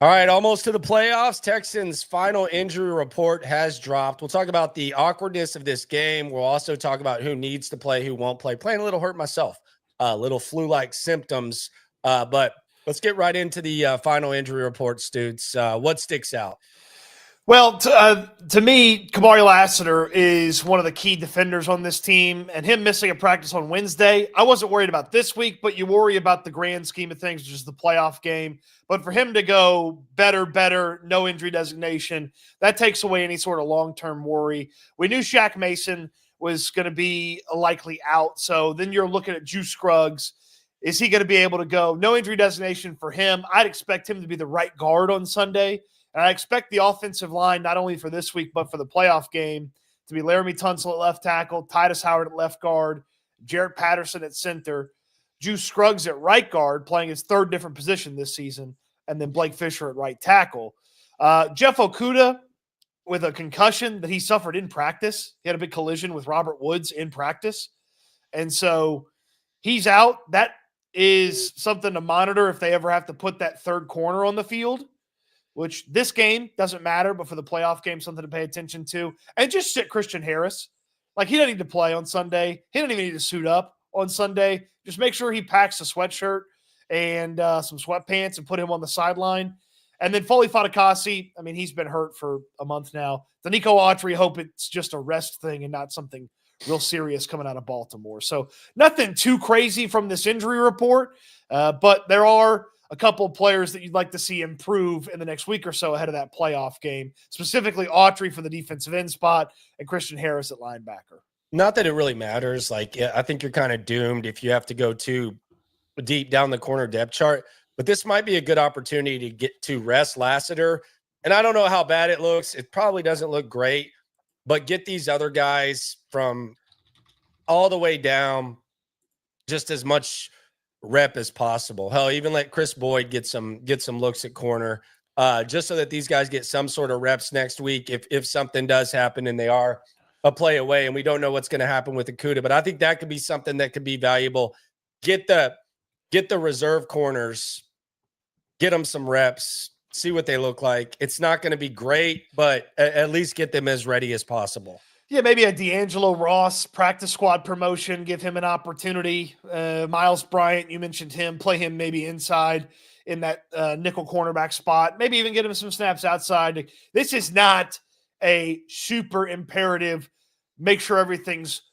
All right, almost to the playoffs. Texans' final injury report has dropped. We'll talk about the awkwardness of this game. We'll also talk about who needs to play, who won't play. Playing a little hurt myself, little flu-like symptoms. But let's get right into the final injury report, Stoots. What sticks out? Well, to me, Kamari Lassiter is one of the key defenders on this team, and him missing a practice on Wednesday, I wasn't worried about this week, but you worry about the grand scheme of things, which is the playoff game. But for him to go better, no injury designation, that takes away any sort of long-term worry. We knew Shaq Mason was going to be likely out, so then you're looking at Juice Scruggs. Is he going to be able to go? No injury designation for him. I'd expect him to be the right guard on Sunday. And I expect the offensive line, not only for this week, but for the playoff game, to be Laramie Tunsil at left tackle, Titus Howard at left guard, Jarrett Patterson at center, Juice Scruggs at right guard, playing his third different position this season, and then Blake Fisher at right tackle. Jeff Okudah, with a concussion that he suffered in practice. He had a big collision with Robert Woods in practice. And so he's out. That is something to monitor if they ever have to put that third corner on the field, which this game doesn't matter, but for the playoff game, something to pay attention to. And just sit Christian Harris. Like, he doesn't need to play on Sunday. He doesn't even need to suit up on Sunday. Just make sure he packs a sweatshirt and some sweatpants and put him on the sideline. And then Foley Fatukasi, I mean, he's been hurt for a month now. Danico Autry, hope it's just a rest thing and not something real serious coming out of Baltimore. So nothing too crazy from this injury report, but there are a couple of players that you'd like to see improve in the next week or so ahead of that playoff game, specifically Autry for the defensive end spot and Christian Harris at linebacker. Not that it really matters. Like, I think you're kind of doomed if you have to go too deep down the corner depth chart, but this might be a good opportunity to get to rest Lassiter. And I don't know how bad it looks. It probably doesn't look great, but get these other guys from all the way down just as much rep as possible. Hell, even let Chris Boyd get some looks at corner, just so that these guys get some sort of reps next week if something does happen and they are a play away and we don't know what's going to happen with Okudah. But I think that could be something that could be valuable. Get the reserve corners, get them some reps, see what they look like. It's not going to be great, but at least get them as ready as possible. Yeah, maybe a D'Angelo Ross practice squad promotion, give him an opportunity. Miles Bryant, you mentioned him, play him maybe inside in that nickel cornerback spot. Maybe even get him some snaps outside. This is not a super imperative, make sure everything's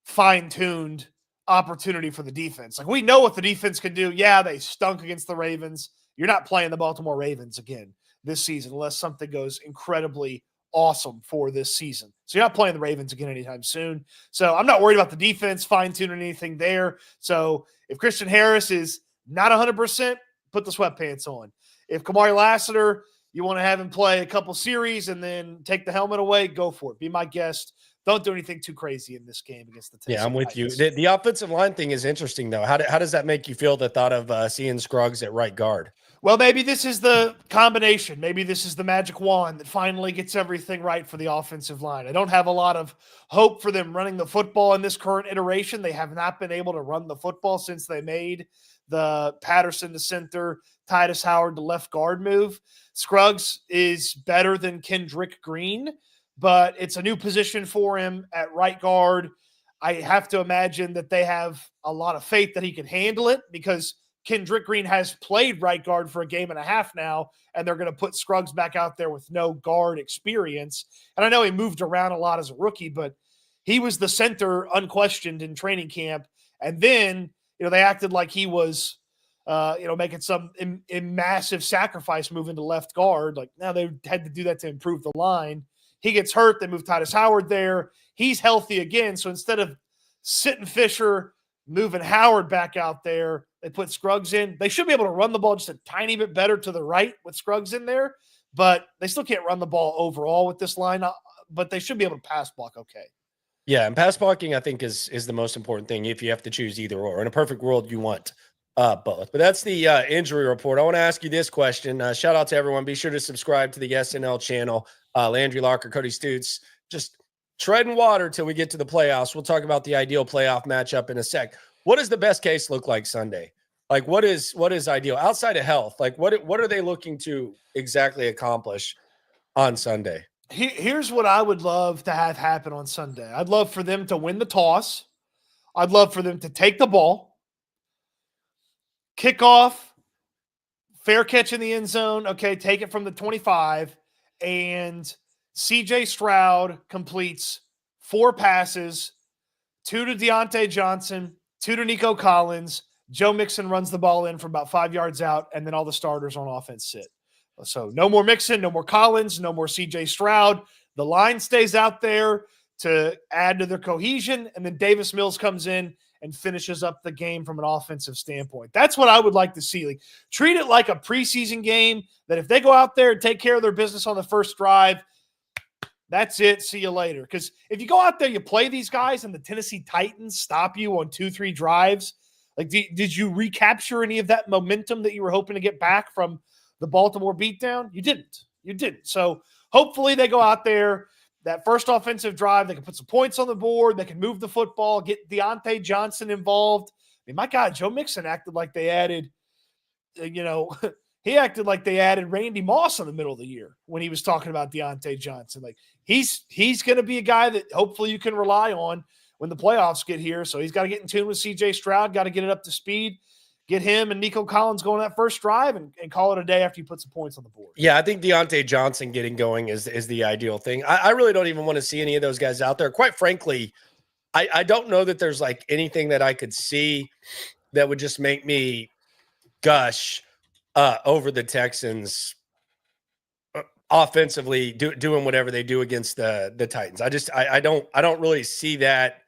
fine-tuned opportunity for the defense. Like, we know what the defense can do. Yeah, they stunk against the Ravens. You're not playing the Baltimore Ravens again this season unless something goes incredibly awesome for this season. So you're not playing the Ravens again anytime soon. So I'm not worried about the defense fine-tuning anything there. So if Christian Harris is not 100%, put the sweatpants on. If Kamari Lassiter, you want to have him play a couple series and then take the helmet away, go for it. Be my guest. Don't do anything too crazy in this game against the Texans. Yeah, I'm with you. The offensive line thing is interesting, though. How does that make you feel, the thought of seeing Scruggs at right guard? Well, maybe this is the combination. Maybe this is the magic wand that finally gets everything right for the offensive line. I don't have a lot of hope for them running the football in this current iteration. They have not been able to run the football since they made the Patterson to center, Titus Howard to left guard move. Scruggs is better than Kendrick Green, but it's a new position for him at right guard. I have to imagine that they have a lot of faith that he can handle it because Kendrick Green has played right guard for a game and a half now, and they're going to put Scruggs back out there with no guard experience. And I know he moved around a lot as a rookie, but he was the center unquestioned in training camp. And then, they acted like he was, making some massive sacrifice moving to left guard. Like, now they had to do that to improve the line. He gets hurt. They move Titus Howard there. He's healthy again. So instead of sitting Fisher, moving Howard back out there, they put Scruggs in. They should be able to run the ball just a tiny bit better to the right with Scruggs in there, but they still can't run the ball overall with this line, but they should be able to pass block okay. Yeah, and pass blocking, I think, is the most important thing if you have to choose either or. In a perfect world, you want both. But that's the injury report. I want to ask you this question. Shout out to everyone. Be sure to subscribe to the S&L channel. Landry Locker, Cody Stoots. Just treading water till we get to the playoffs. We'll talk about the ideal playoff matchup in a sec. What does the best case look like Sunday? Like, what is ideal outside of health? Like, what are they looking to exactly accomplish on Sunday? Here's what I would love to have happen on Sunday. I'd love for them to win the toss. I'd love for them to take the ball, kick off, fair catch in the end zone. Okay, take it from the 25, and CJ Stroud completes 4 passes, 2 to Deontay Johnson, 2 to Nico Collins. Joe Mixon runs the ball in from about 5 yards out, and then all the starters on offense sit. So no more Mixon, no more Collins, no more CJ Stroud. The line stays out there to add to their cohesion, and then Davis Mills comes in and finishes up the game from an offensive standpoint. That's what I would like to see. Like, treat it like a preseason game that if they go out there and take care of their business on the first drive, that's it. See you later. Because if you go out there, you play these guys, and the Tennessee Titans stop you on 2-3 drives, like, did you recapture any of that momentum that you were hoping to get back from the Baltimore beatdown? You didn't. You didn't. So hopefully they go out there, that first offensive drive, they can put some points on the board, they can move the football, get Deontay Johnson involved. I mean, my God, Joe Mixon acted like they added, he acted like they added Randy Moss in the middle of the year when he was talking about Deontay Johnson. Like, he's going to be a guy that hopefully you can rely on when the playoffs get here. So he's got to get in tune with CJ Stroud, got to get it up to speed, get him and Nico Collins going that first drive, and call it a day after you put some points on the board. Yeah, I think Deontay Johnson getting going is the ideal thing. I really don't even want to see any of those guys out there. Quite frankly, I don't know that there's like anything that I could see that would just make me gush over the Texans offensively doing whatever they do against the Titans. I don't really see that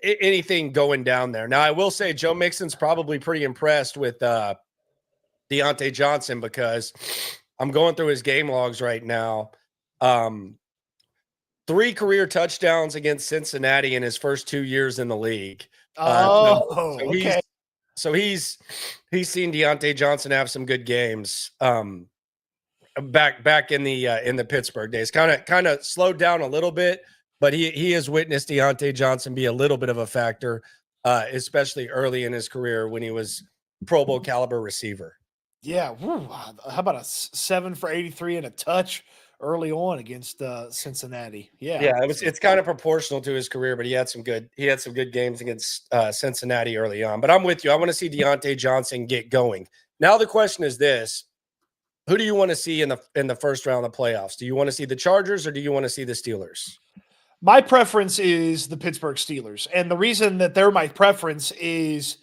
anything going down there. Now, I will say Joe Mixon's probably pretty impressed with Deontay Johnson, because I'm going through his game logs right now. 3 career touchdowns against Cincinnati in his first 2 years in the league. Okay. So he's seen Deontay Johnson have some good games back in the Pittsburgh days. Kind of slowed down a little bit, but he has witnessed Deontay Johnson be a little bit of a factor, especially early in his career when he was Pro Bowl caliber receiver. Yeah. Woo. How about a 7 for 83 and a touch early on against Cincinnati? Yeah. It's kind of proportional to his career, but he had some good games against Cincinnati early on. But I'm with you. I want to see Deontay Johnson get going. Now the question is this: who do you want to see in the first round of the playoffs? Do you want to see the Chargers, or do you want to see the Steelers? My preference is the Pittsburgh Steelers. And the reason that they're my preference is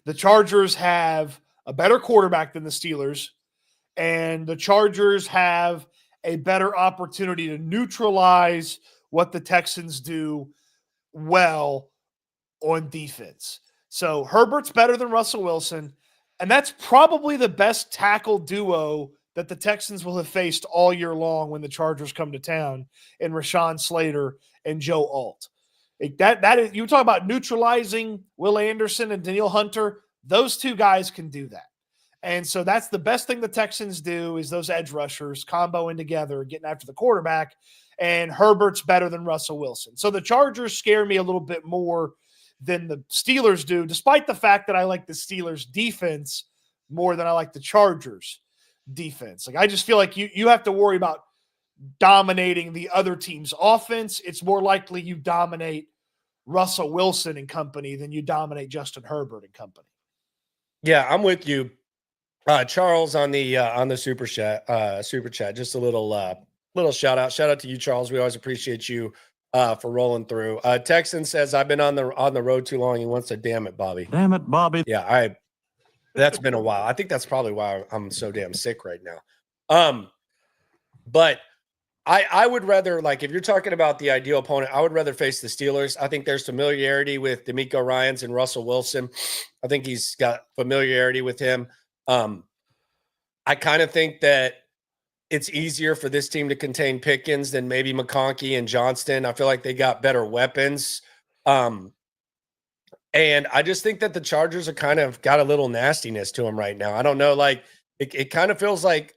the Chargers have a better quarterback than the Steelers, and the Chargers have a better opportunity to neutralize what the Texans do well on defense. So Herbert's better than Russell Wilson, and that's probably the best tackle duo that the Texans will have faced all year long when the Chargers come to town, in Rashawn Slater and Joe Alt. That is, you talk about neutralizing Will Anderson and Danielle Hunter. Those 2 guys can do that. And so that's the best thing the Texans do, is those edge rushers comboing together, getting after the quarterback, and Herbert's better than Russell Wilson. So the Chargers scare me a little bit more than the Steelers do, despite the fact that I like the Steelers defense more than I like the Chargers defense. Like, I just feel like you have to worry about dominating the other team's offense. It's more likely you dominate Russell Wilson and company than you dominate Justin Herbert and company. Yeah, I'm with you. Charles on the super chat, just a little shout out to you, Charles. We always appreciate you for rolling through. Texan says, I've been on the road too long. He wants to, damn it, Bobby. Damn it, Bobby. Yeah, that's been a while. I think that's probably why I'm so damn sick right now. But I would rather, like, if you're talking about the ideal opponent, I would rather face the Steelers. I think there's familiarity with D'Amico Ryans and Russell Wilson. I think he's got familiarity with him. I kind of think that it's easier for this team to contain Pickens than maybe McConkey and Johnston. I feel like they got better weapons. And I just think that the Chargers are kind of got a little nastiness to them right now. I don't know. Like, it kind of feels like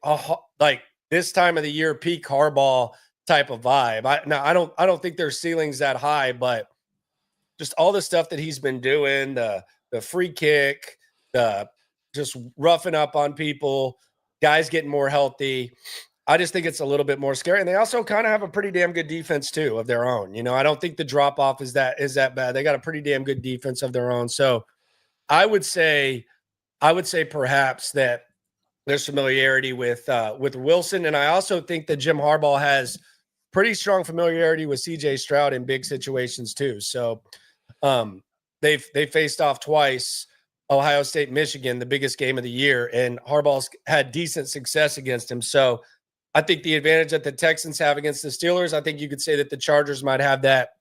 this time of the year, peak Harbaugh type of vibe. I don't think their ceiling's that high, but just all the stuff that he's been doing, the free kick, the just roughing up on people, guys getting more healthy. I just think it's a little bit more scary. And they also kind of have a pretty damn good defense too of their own. I don't think the drop off is that bad. They got a pretty damn good defense of their own. So I would say perhaps that there's familiarity with Wilson. And I also think that Jim Harbaugh has pretty strong familiarity with CJ Stroud in big situations too. So they faced off twice, Ohio State, Michigan, the biggest game of the year, and Harbaugh's had decent success against him. So I think the advantage that the Texans have against the Steelers, I think you could say that the Chargers might have that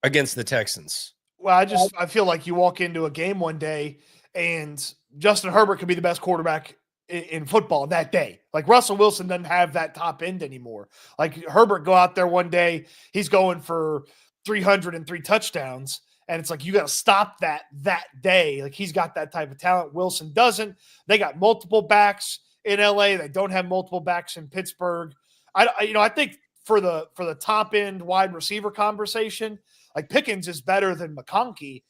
against the Texans. Well, I feel like you walk into a game one day and Justin Herbert could be the best quarterback in football that day. Like Russell Wilson doesn't have that top end anymore. Like Herbert go out there one day, he's going for 303 touchdowns. And it's like, you got to stop that day. Like he's got that type of talent. Wilson doesn't. They got multiple backs in LA. They don't have multiple backs in Pittsburgh. I think for the top end wide receiver conversation, like Pickens is better than McConkey.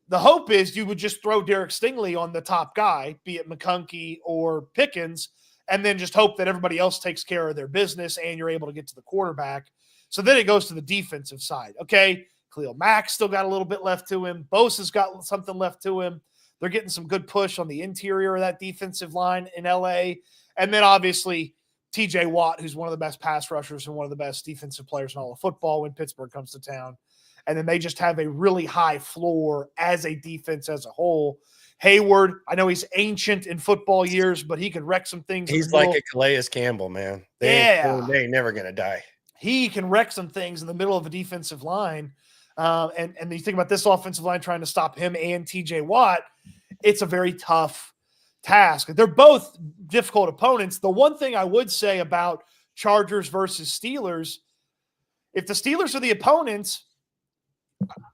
The hope is you would just throw Derek Stingley on the top guy, be it McConkey or Pickens, and then just hope that everybody else takes care of their business and you're able to get to the quarterback. So then it goes to the defensive side. Okay, Khalil Mack still got a little bit left to him. Bosa's got something left to him. They're getting some good push on the interior of that defensive line in LA. And then obviously TJ Watt, who's one of the best pass rushers and one of the best defensive players in all of football when Pittsburgh comes to town. And then they just have a really high floor as a defense as a whole. Hayward, I know he's ancient in football years, but he could wreck some things. He's like a Calais Campbell, man. They ain't never going to die. He can wreck some things in the middle of a defensive line. And you think about this offensive line trying to stop him and TJ Watt, it's a very tough task. They're both difficult opponents. The one thing I would say about Chargers versus Steelers, if the Steelers are the opponents,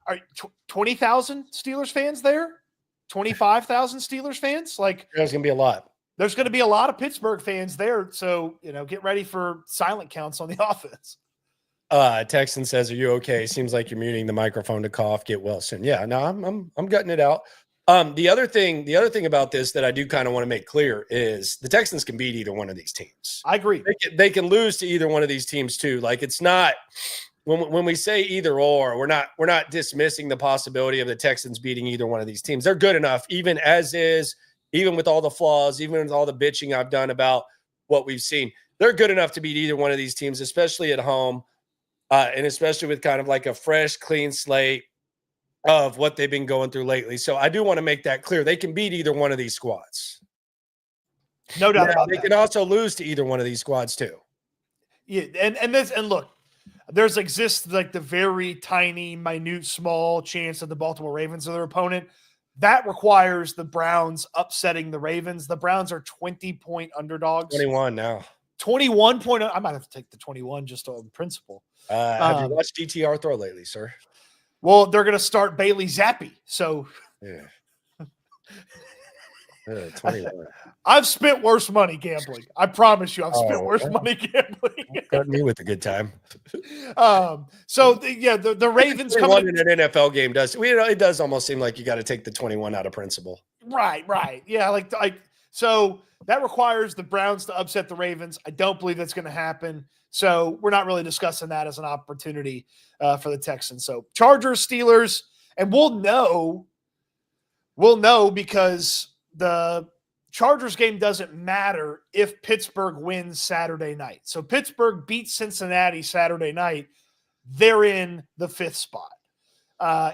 are 20,000 Steelers fans there? 25,000 Steelers fans? Like there's going to be a lot. There's going to be a lot of Pittsburgh fans there. So, get ready for silent counts on the offense. Texan says, "Are you okay? Seems like you're muting the microphone to cough. Get well soon." Yeah, no, I'm gutting it out. The other thing about this that I do kind of want to make clear is the Texans can beat either one of these teams. I agree. They can lose to either one of these teams too. Like it's not when we say either or, we're not dismissing the possibility of the Texans beating either one of these teams. They're good enough, even as is, even with all the flaws, even with all the bitching I've done about what we've seen. They're good enough to beat either one of these teams, especially at home. And especially with kind of like a fresh, clean slate of what they've been going through lately. So I do want to make that clear. They can beat either one of these squads. No doubt about that. They can also lose to either one of these squads too. Yeah, and look, there's exists like the very tiny, minute, small chance that the Baltimore Ravens are their opponent. That requires the Browns upsetting the Ravens. The Browns are 20-point underdogs. 21 now. 21 point. I might have to take the 21 just on principle. Have you watched DTR throw lately, sir? Well, they're going to start Bailey Zappi. So yeah. 21. I've spent worse money gambling. I promise you, I've spent worse money gambling. Got me with a good time. The Ravens coming in an NFL game does. It does almost seem like you got to take the 21 out of principle. Right. Yeah, so that requires the Browns to upset the Ravens. I don't believe that's going to happen. So we're not really discussing that as an opportunity for the Texans. So Chargers, Steelers, and we'll know because the Chargers game doesn't matter if Pittsburgh wins Saturday night. So Pittsburgh beats Cincinnati Saturday night. They're in the 5th spot.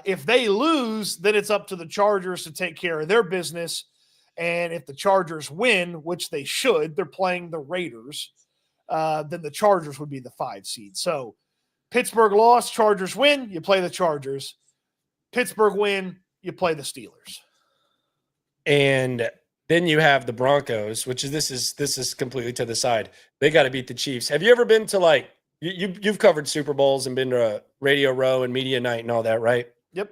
If they lose, then it's up to the Chargers to take care of their business. And if the Chargers win, which they should, they're playing the Raiders, then the Chargers would be the 5 seed. So Pittsburgh lost, Chargers win, you play the Chargers. Pittsburgh win, you play the Steelers. And then you have the Broncos, which is this is completely to the side. They got to beat the Chiefs. Have you ever been to you've covered Super Bowls and been to Radio Row and Media Night and all that, right? Yep.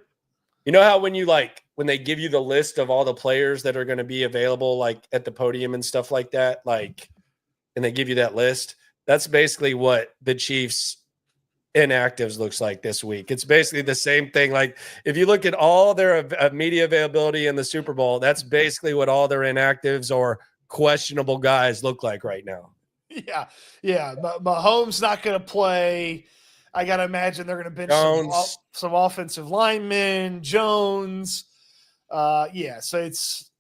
You know how when they give you the list of all the players that are going to be available at the podium and stuff like that, and they give you that list, that's basically what the Chiefs inactives looks like this week. It's basically the same thing. Like if you look at all their media availability in the Super Bowl, that's basically what all their inactives or questionable guys look like right now. Yeah. Mahomes not going to play. I got to imagine they're going to bench some offensive linemen, Jones. So it's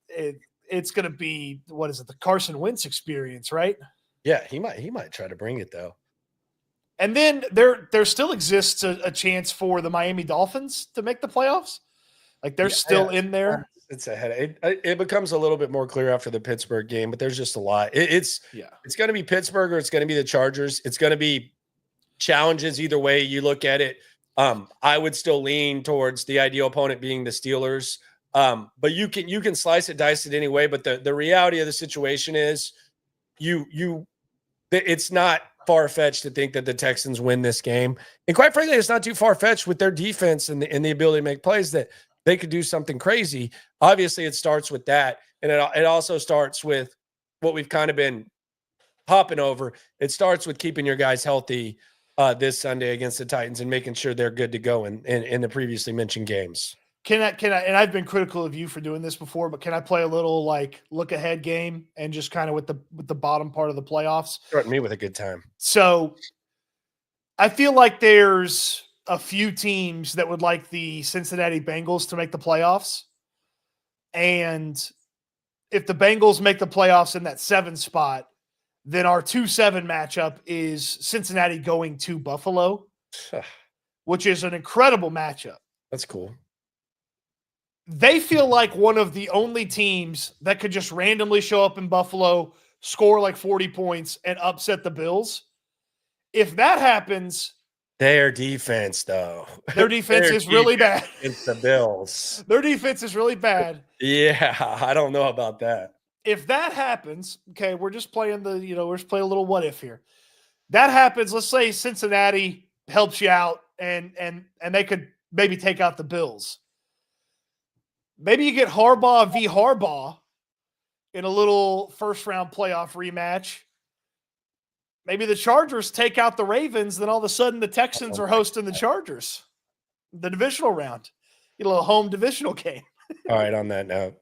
going to be, what is it, the Carson Wentz experience, right? Yeah, he might try to bring it though. And then there still exists a chance for the Miami Dolphins to make the playoffs. Like they're still in there. It's ahead. It becomes a little bit more clear after the Pittsburgh game, but there's just a lot. It's going to be Pittsburgh or it's going to be the Chargers. It's going to be challenges either way you look at it. I would still lean towards the ideal opponent being the Steelers. But you can slice it, dice it anyway. But the reality of the situation is it's not far-fetched to think that the Texans win this game. And quite frankly, it's not too far-fetched with their defense and the ability to make plays that they could do something crazy. Obviously, it starts with that. And it also starts with what we've kind of been hopping over. It starts with keeping your guys healthy this Sunday against the Titans and making sure they're good to go in the previously mentioned games. Can I, and I've been critical of you for doing this before, but can I play a little like look ahead game and just kind of with the bottom part of the playoffs? Threaten me with a good time. So I feel like there's a few teams that would like the Cincinnati Bengals to make the playoffs. And if the Bengals make the playoffs in that 7 spot, then our 2-7 matchup is Cincinnati going to Buffalo, which is an incredible matchup. That's cool. They feel like one of the only teams that could just randomly show up in Buffalo, score like 40 points, and upset the Bills. If that happens, their defense, though. Their defense is really bad. It's the Bills. Their defense is really bad. Yeah, I don't know about that. If that happens, okay, we're just playing we're just playing a little what if here. That happens, let's say Cincinnati helps you out and they could maybe take out the Bills. Maybe you get Harbaugh v. Harbaugh in a little first-round playoff rematch. Maybe the Chargers take out the Ravens, then all of a sudden the Texans are hosting the Chargers. The divisional round. Get a little home divisional game. All right, on that note.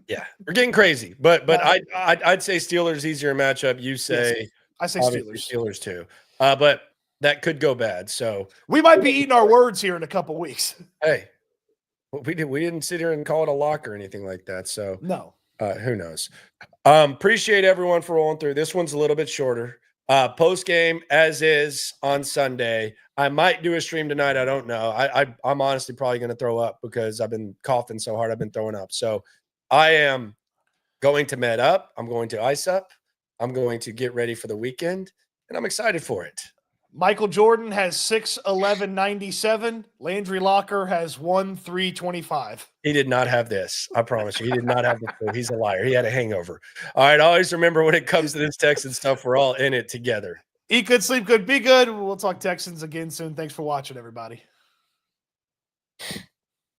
Yeah, we're getting crazy. But I'd say Steelers easier matchup. You say yes, I say Steelers. Steelers too. But that could go bad. So we might be eating our words here in a couple weeks. Hey. We didn't sit here and call it a lock or anything like that. So no, who knows? Appreciate everyone for rolling through. This one's a little bit shorter. Post game as is on Sunday. I might do a stream tonight. I don't know. I'm honestly probably going to throw up because I've been coughing so hard. I've been throwing up. So I am going to med up. I'm going to ice up. I'm going to get ready for the weekend, and I'm excited for it. Michael Jordan has 6'11", Landry Locker has 1'3", He did not have this. I promise you. He did not have the flu. He's a liar. He had a hangover. All right. Always remember when it comes to this Texan stuff, we're all in it together. Eat good, sleep good, be good. We'll talk Texans again soon. Thanks for watching, everybody.